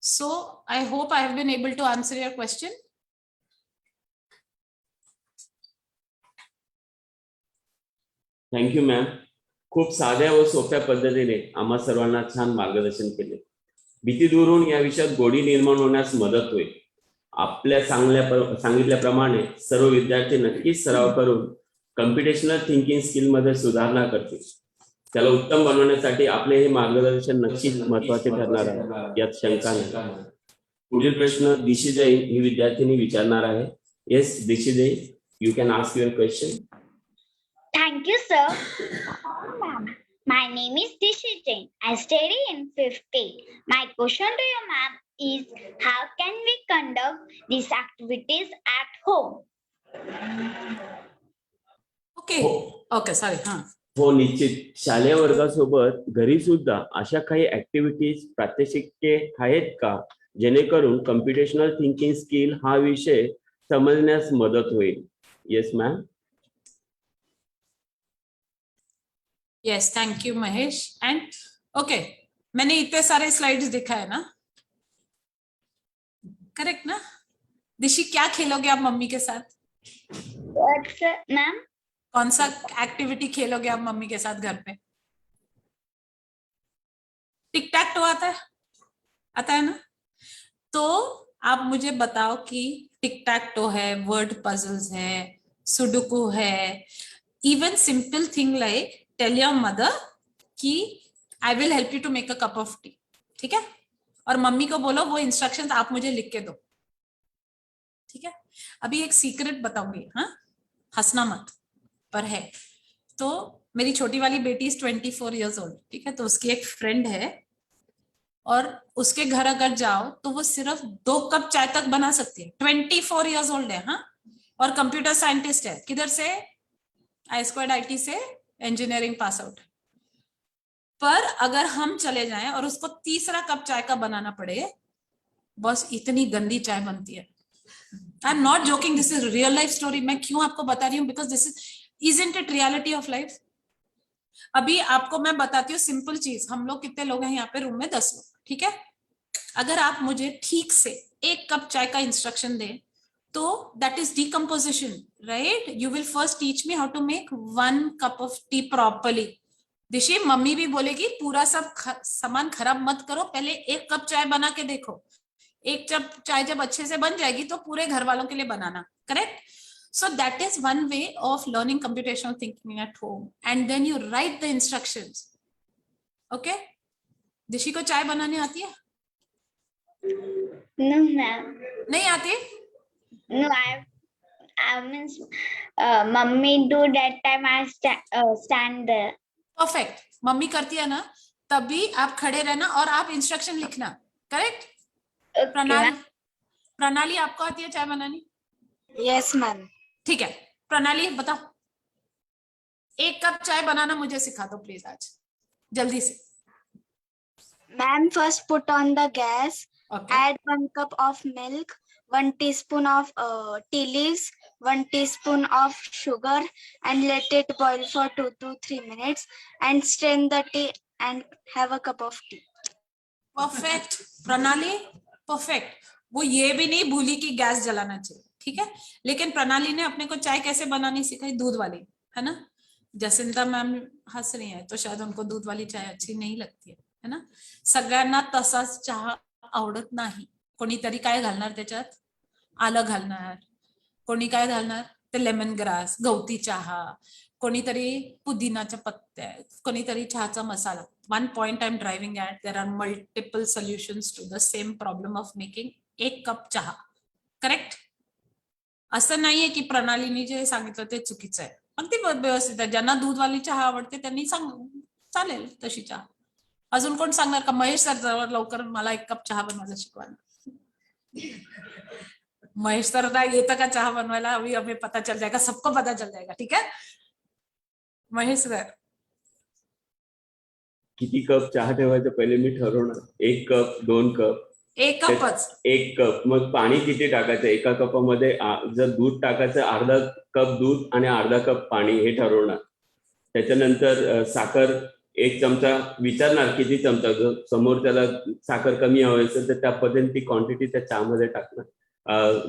So I hope I have been able to answer your question. Thank you ma'am. खूप साध्या व सोप्या पद्धतीने आम्हा सर्वांना छान मार्गदर्शन केले. भीती दूर होऊन या विषयात गोडी निर्माण होण्यास मदत होईल. आपल्या सांगितल्याप्रमाणे सर्व विद्यार्थी नक्कीच सराव करून कम्प्युटेशनल थिंकिंग स्किल मध्ये सुधारणा करतील. त्याला उत्तम बनवण्यासाठी आपले हे मार्गदर्शन नक्कीच महत्वाचे ठरणार आहे, यात शंका नाही. पुढील प्रश्न दिशी जैन ही विद्यार्थिनी विचारणार आहे. येस दिशी Jain, you can ask your question. Thank you, sir. Ma'am, my name is Dishi Jain. I study in 5th A. My question to you, ma'am, is how can we conduct these activities at home? Okay, sorry. हो, निश्चित. शालेय वर्गासोबत घरी सुद्धा अशा काही activities प्रात्यक्षिके आहेत का, जेणेकरून कम्प्युटेशनल थिंकिंग स्किल हा विषय समजण्यास मदत होईल? Yes ma'am. Yes, thank you, Mahesh. And okay, मैंने इतने सारे स्लाइड्स दिखाए ना, करेक्ट ना? दिशी, क्या खेलोगे आप मम्मी के साथ? What, sir, ma'am? कौन सा एक्टिविटी खेलोगे आप मम्मी के साथ घर पे? टिक टैक टो आता है ना? तो आप मुझे बताओ कि टिक टैक टो है, वर्ड पजल्स है, सुडुकू है, even simple thing like tell your mother कि I will help you to make a cup of tea, ठीक है? और मम्मी को बोलो वो इंस्ट्रक्शंस आप मुझे लिख के दो, ठीक है? अभी एक सीक्रेट बताऊंगी, हाँ, हंसना मत, पर है. तो मेरी छोटी वाली बेटी इज 24 years old, ठीक है? तो उसकी एक फ्रेंड है और उसके घर अगर जाओ तो वो सिर्फ 2 कप चाय तक बना सकती है. 24 years old है, हाँ, और कंप्यूटर साइंटिस्ट है. किधर से? I2IT से इंजीनियरिंग पास आउट. पर अगर हम चले जाएं और उसको तीसरा कप चाय का बनाना पड़े, बस इतनी गंदी चाय बनती है. I am not joking, this is real life story. मैं क्यों आपको बता रही हूँ? Because this isn't it reality of life. अभी आपको मैं बताती हूँ सिंपल चीज. हम लोग कितने लोग हैं यहाँ पे रूम में? 10 लोग, ठीक है? अगर आप मुझे ठीक से 1 कप चाय का इंस्ट्रक्शन दें तो that is decomposition, right? You will first teach me how to make 1 cup of tea properly. दिशी, मम्मी भी बोलेगी पूरा सब सामान खराब मत करो, पहले 1 कप चाय बना के देखो. 1 कप चाय जब अच्छे से बन जाएगी तो पूरे घर वालों के लिए बनाना, correct? So that is one way of learning computational thinking at home, and then you write the instructions. Okay? दिशी को चाय बनाने आती है? No, ma'am. नहीं आती? No, I means mummy do that time I stand there. Perfect. Mummy करती है ना, तभी आप खड़े रहना और आप इंस्ट्रक्शन लिखना, करेक्ट? प्रणाली आपको आती है चाय बनानी? Yes ma'am. ठीक है, प्रणाली बताओ, 1 कप चाय बनाना मुझे सिखा दो प्लीज आज, जल्दी से. Ma'am, first put on the gas. Okay. Add 1 cup of milk, 1 teaspoon of tea leaves, 1 teaspoon of sugar, and let it boil for 2 to 3 minutes. And strain the tea and have a cup of tea. Perfect प्रणाली, perfect. वो ये भी नहीं भूली कि gas जलाना चाहिए, ठीक है? लेकिन प्रणाली ने अपने को चाय कैसे बनानी सिखाई? दूध वाली, है ना? जसिंता मैम हंस रही है तो शायद उनको दूध वाली चाय अच्छी नहीं लगती है ना? सगळ्यांना तसाच चहा आवडत नाही, कोणीतरी काय घालणार त्याच्यात, आलं घालणार, कोणी काय घालणार ते लेमन ग्रास, गवती चहा, कोणीतरी पुदिनाच्या पत्त्या, कोणीतरी चहाचा मसाला. One point I am driving at, there are multiple solutions to the same problem of making एक कप चहा. करेक्ट? असं नाहीये की प्रणालीने जे सांगितलं ते चुकीचं आहे, पण ते व्यवस्थित आहे. ज्यांना दूधवाली चहा आवडते त्यांनी चालेल तशी चहा. अजून कोण सांगणार का? महेश सर जवळ लवकर मला एक कप चहा बनवायला शिकवा. महेश सर येतं का चहा बनवायला? अभी हमें पता चल जाएगा, सबको पता चल जाएगा. ठीक है महेश सर? किती कप चहा ठेवायचं पहिले मी ठरवणार. 1 कप, 2 कप? एक कपच. 1 कप. मग पाणी किती टाकायचं? एका कपामध्ये जर दूध टाकायचं, अर्धा कप दूध आणि अर्धा कप पाणी हे ठरवणार. त्याच्यानंतर साखर 1 चमचा विचारणार किती चमचा. जर समोर त्याला साखर कमी हवी असेल तर त्या पद्धतीने ती क्वांटिटी त्या चहामध्ये टाकणार.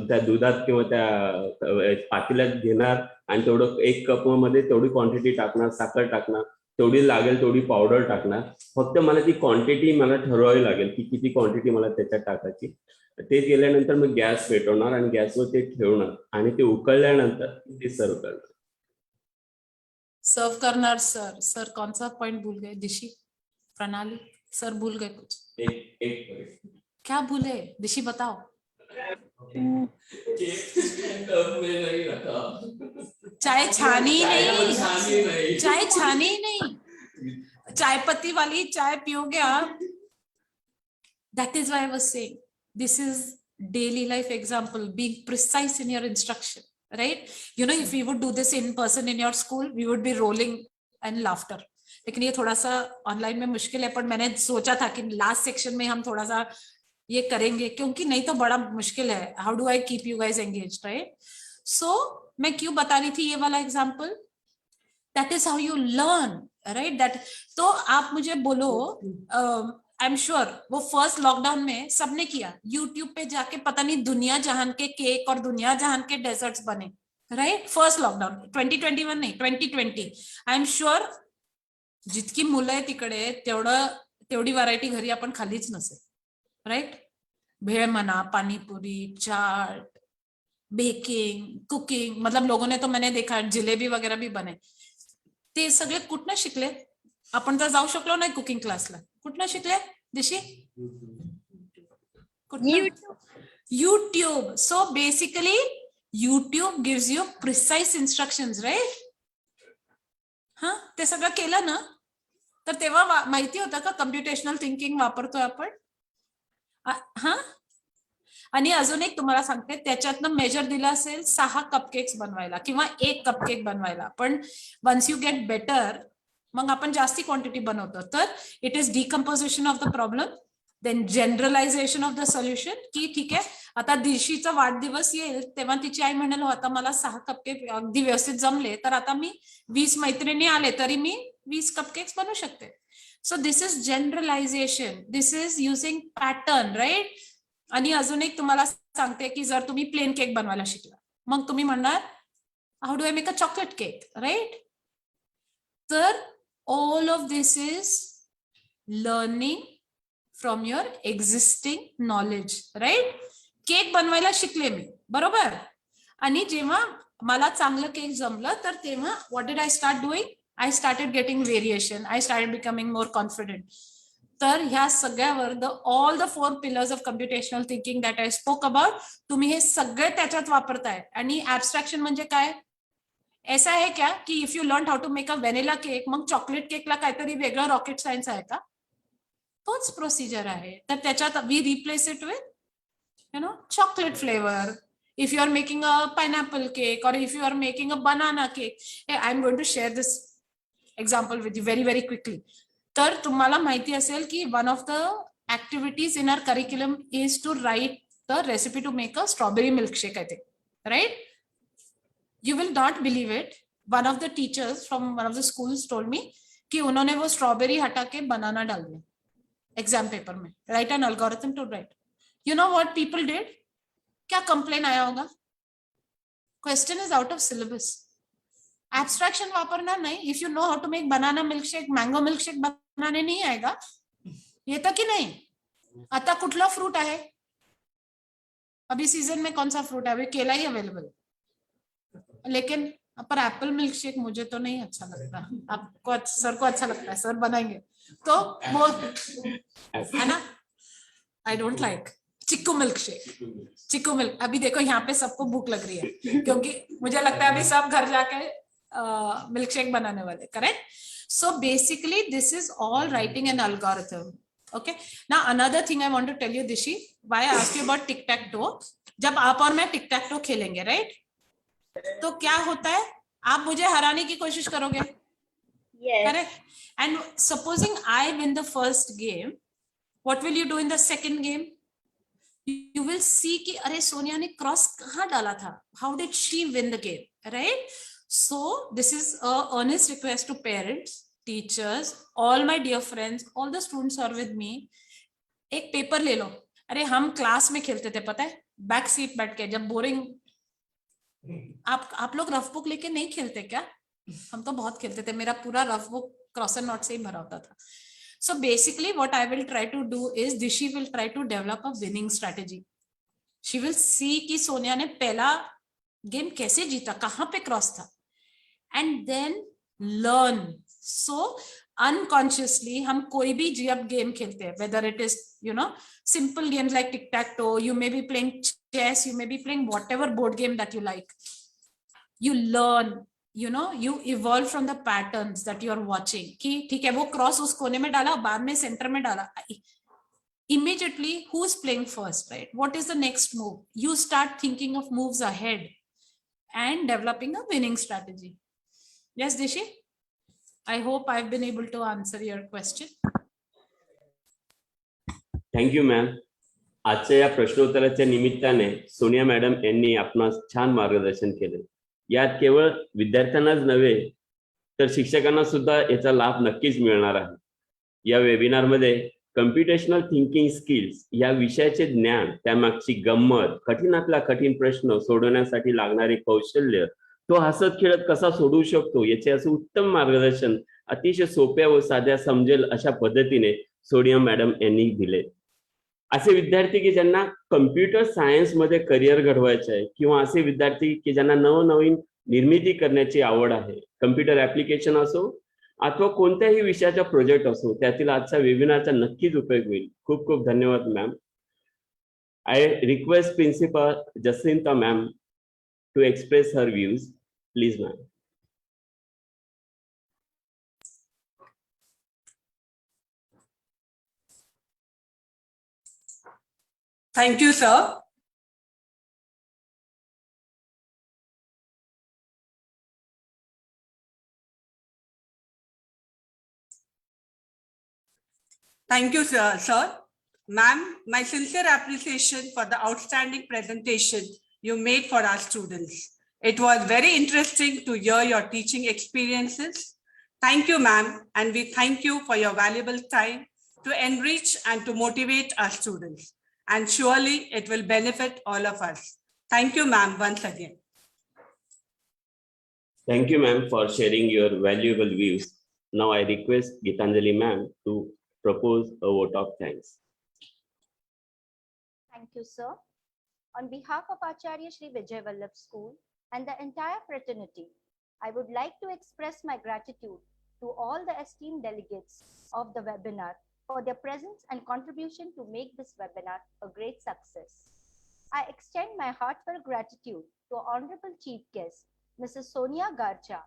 त्या दुधात किंवा त्या पातेल्यात घेणार आणि तेवढं 1 कप मध्ये तेवढी क्वांटिटी टाकणार, साखर टाकणार, तेवढी लागेल तेवढी पावडर टाकणार. फक्त मला ती क्वांटिटी मला ठरवावी लागेल की किती क्वांटिटी मला त्याच्यात टाकायची. ते केल्यानंतर मग गॅस पेटवणार आणि गॅसवर ते ठेवणार आणि ते उकळल्यानंतर ते सर्व करणार. सर्व करणार. सर कौन सा पॉइंट भूल गए? दिशी, प्रणाली सर भूल गए कुछ? एक क्या भूले दिशी बताओ. चाय छानी नहीं, चाय छानी नहीं, चाय पत्ती वाली चाय पियोगे आप. That is why I was saying this is daily life example, being precise in your instruction, right? You know, if we would do this in person in your school, we would be rolling and laughter. लेकिन ये थोड़ा सा online में मुश्किल है, पर मैंने सोचा था कि लास्ट सेक्शन में हम थोड़ा सा ये करेंगे, क्योंकि नहीं तो बड़ा मुश्किल है. How do I keep you guys engaged, right? So मैं क्यों बता रही थी ये वाला example? That is how you learn, right? That, तो आप मुझे बोलो, आई एम श्योर वो फर्स्ट लॉकडाउन में सबने किया, यूट्यूब पे जाके पता नहीं दुनिया जहान के केक और दुनिया जहान के डेजर्ट्स बने, राइट? फर्स्ट लॉकडाउन 2021 नाही 2020. आय एम श्योर जितकी मुलं आहे तिकडे तेवढी व्हरायटी घरी आपण खाल्लीच नसेल, राइट? भेळ म्हणा, पानीपुरी, चाट, बेकिंग, कुकिंग, मतलब लोगों ने तो मैंने देखा जिलेबी वगैरह भी बने. ते सगळे कुठनं शिकले? आपण तर जाऊ शकलो नाही कुकिंग क्लासला. कुठनं शिकले दिशी? YouTube. So basically YouTube gives you precise instructions, right? हा, ते सगळं केलं ना तर तेव्हा माहिती होतं का कम्प्युटेशनल थिंकिंग वापरतोय आपण. हा, आणि अजून एक तुम्हाला सांगते, त्याच्यातनं मेजर दिलं असेल 6 कपकेक्स बनवायला किंवा 1 कपकेक बनवायला, पण वन्स यू गेट बेटर मग आपण जास्ती क्वांटिटी बनवतो. तर it is decomposition of the problem, then generalization of the solution. की ठीक आहे, आता दिवशीचा वाढदिवस येईल तेव्हा तिची आई म्हणेल, हो आता मला 6 कपकेक अगदी व्यवस्थित जमले, तर आता मी 20 मैत्रिणी आले तरी मी 20 कपकेक्स बनवू शकते. So this is generalization, this is using pattern, right? आणि अजून एक तुम्हाला सांगते की जर तुम्ही प्लेन केक बनवायला शिकला, मग तुम्ही म्हणणार how do I make a chocolate cake, right? तर all of this is learning from your existing knowledge, right? Cake बनवायला शिकले मी, बरोबर, आणि जेव्हा मला चांगलं केक जमलं तर तेव्हा what did I start doing? I started getting variation. I started becoming more confident. तर ह्या सगळ्यावर all the 4 pillars of computational thinking that I spoke about, तुम्ही हे सगळे त्याच्यात वापरताय. आणि ऍब्स्ट्रॅक्शन म्हणजे काय? ऐसा है क्या कि if you learn how to make a vanilla cake, मग चॉकलेट केकला काहीतरी वेगळं रॉकेट सायन्स आहे का? तोच प्रोसिजर आहे. तर त्याच्यात we replace it with chocolate flavor. If you are making a pineapple cake or if you are making a banana cake, I'm going to share this example with you very, very quickly. तर तुम्हाला माहिती असेल की one of the activities in our curriculum is to write the recipe to make a strawberry milkshake, I think, right? You will not believe it. One of the teachers from one of the schools told me कि उन्होंने वो strawberry हटा के banana डाल दिया exam paper में. Write an algorithm to write. You know what people did? क्या complain आया होगा? Question is out of syllabus. Abstraction वापरना नहीं. If you know how to make banana milkshake, mango milkshake बनाने नहीं आएगा. येतं की नाही? आता कुठला फ्रूट आहे? अभी सीजन में कौन सा फ्रूट है? अभी केला ही अवेलेबल, लेकिन पर एप्पल मिल्क शेक मुझे तो नहीं अच्छा लगता। आपको, सर को अच्छा लगता है, सर बनाएंगे तो वो है ना। I don't like chikoo milk shake. Chikoo milk, अभी देखो यहाँ पे सबको भूख लग रही है क्योंकि मुझे लगता है अभी सब घर जाके मिल्क शेक बनाने वाले, correct? So basically this is all writing an algorithm. Okay, now another thing I want to tell you, Dishi, why I asked you about tic tac toe. जब आप और मैं टिक टैक टो खेलेंगे, right, तो क्या होता है, आप मुझे हराने की कोशिश करोगे, Yes. Correct? And supposing I win the first game, what will you do in the second game? You will see कि अरे सोनिया ने क्रॉस कहाँ डाला था, how did she win the game, right? So this is a earnest request to parents, teachers, all my dear friends, all the students are with me. एक paper ले लो। अरे हम क्लास में खेलते थे, पता है, बैक सीट बैठ के, जब बोरिंग। आप लोग रफ बुक लेके नहीं खेलते क्या? हम तो बहुत खेलते थे, मेरा पूरा rough book cross and not से ही भरा होता था। So basically what I will try to do is Dishi will try to develop a winning strategy. She will see कि सोनिया ने पहला गेम कैसे जीता, कहाँ पे क्रॉस था, and then learn. So unconsciously हम कोई भी जब गेम खेलते हैं, whether it is simple games like tic tac toe, you may be playing chess, you may be playing whatever board game that you like, you learn, you evolve from the patterns that you are watching. कि ठीक है, वो cross उस कोने में डाला, बाद में सेंटर में डाला, immediately who's playing first, right? What is the next move? You start thinking of moves ahead and developing a winning strategy. Yes, Dishi, I hope I've been able to answer your question. Thank you ma'am. आजच्या या प्रश्नोत्तराच्या निमित्ताने Sonia madam यांनी आपणास छान मार्गदर्शन केले. यात केवळ विद्यार्थ्यांनाच नव्हे तर शिक्षकांना सुद्धा याचा लाभ नक्कीच मिळणार आहे. या वेबिनारमध्ये कम्प्युटेशनल थिंकिंग स्किल्स या विषयाचे ज्ञान, त्यामागची गंमत, कठीणातला कठीण प्रश्न सोडवण्यासाठी लागणारे कौशल्य, तो हसत खेळत कसा सोडवू शकतो याचे असं उत्तम मार्गदर्शन अतिशय सोप्या व साध्या समजेल अशा पद्धतीने सोनिया मॅडम यांनी दिले. असे विद्यार्थी की ज्यांना कम्प्युटर सायन्स मध्ये करिअर घडवायचे आहे, किंवा असे विद्यार्थी की ज्यांना नवनवीन निर्मिती करण्याची आवड आहे, कम्प्युटर ऍप्लिकेशन असो अथवा कोणत्याही विषयाचा प्रोजेक्ट असो, त्यातील आजचा वेबिनारचा नक्कीच उपयोग होईल. खूप खूप धन्यवाद ma'am. I request principal Jacinta ma'am to express her views. Please ma'am. Thank you, sir. Thank you, sir. Ma'am, my sincere appreciation for the outstanding presentation you made for our students. It was very interesting to hear your teaching experiences. Thank you, ma'am, and we thank you for your valuable time to enrich and to motivate our students. And surely it will benefit all of us. Thank you, ma'am, once again. Thank you, ma'am, for sharing your valuable views. Now I request Gitanjali ma'am to propose a vote of thanks. Thank you, sir. On behalf of Acharya Shri Vijay Vallabh School and the entire fraternity, I would like to express my gratitude to all the esteemed delegates of the webinar for their presence and contribution to make this webinar a great success. I extend my heartfelt gratitude to Honorable Chief Guest, Mrs. Sonia Garcha,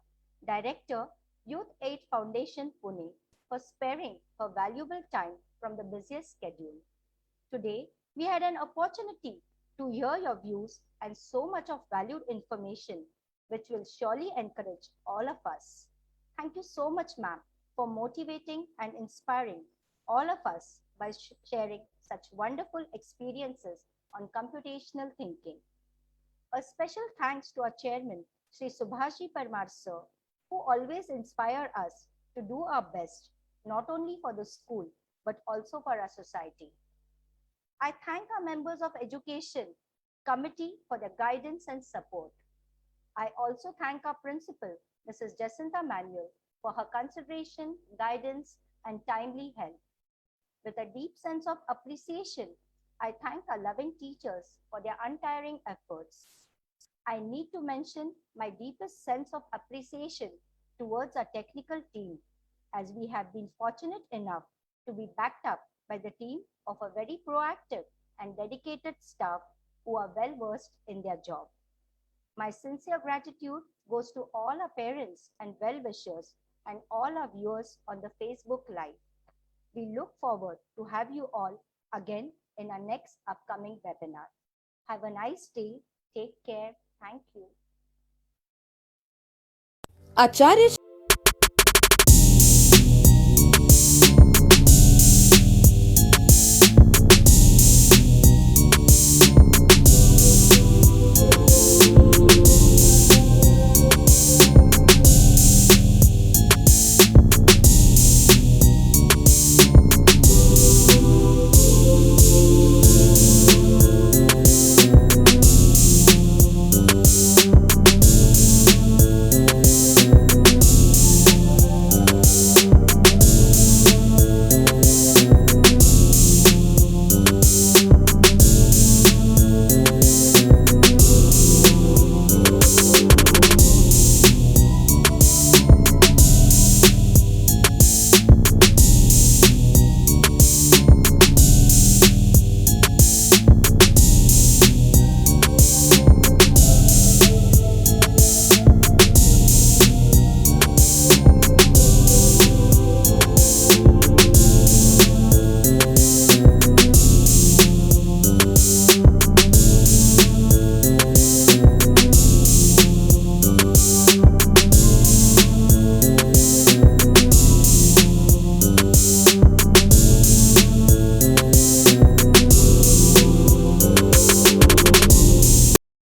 Director, Youth Aid Foundation, Pune, for sparing her valuable time from the busiest schedule. Today, we had an opportunity to hear your views and so much of valued information, which will surely encourage all of us. Thank you so much, ma'am, for motivating and inspiring all of us by sharing such wonderful experiences on computational thinking. A special thanks to our chairman, Sri Subhashi Parmar sir, who always inspire us to do our best, not only for the school, but also for our society. I thank our members of education committee for their guidance and support. I also thank our principal, Mrs. Jacinta Manuel, for her consideration, guidance, and timely help. With a deep sense of appreciation, I thank our loving teachers for their untiring efforts. I need to mention my deepest sense of appreciation towards our technical team, as we have been fortunate enough to be backed up by the team of a very proactive and dedicated staff who are well versed in their job. My sincere gratitude goes to all our parents and well wishers and all our viewers on the Facebook Live. We look forward to have you all again in our next upcoming webinar. Have a nice day. Take care. Thank you. Acharya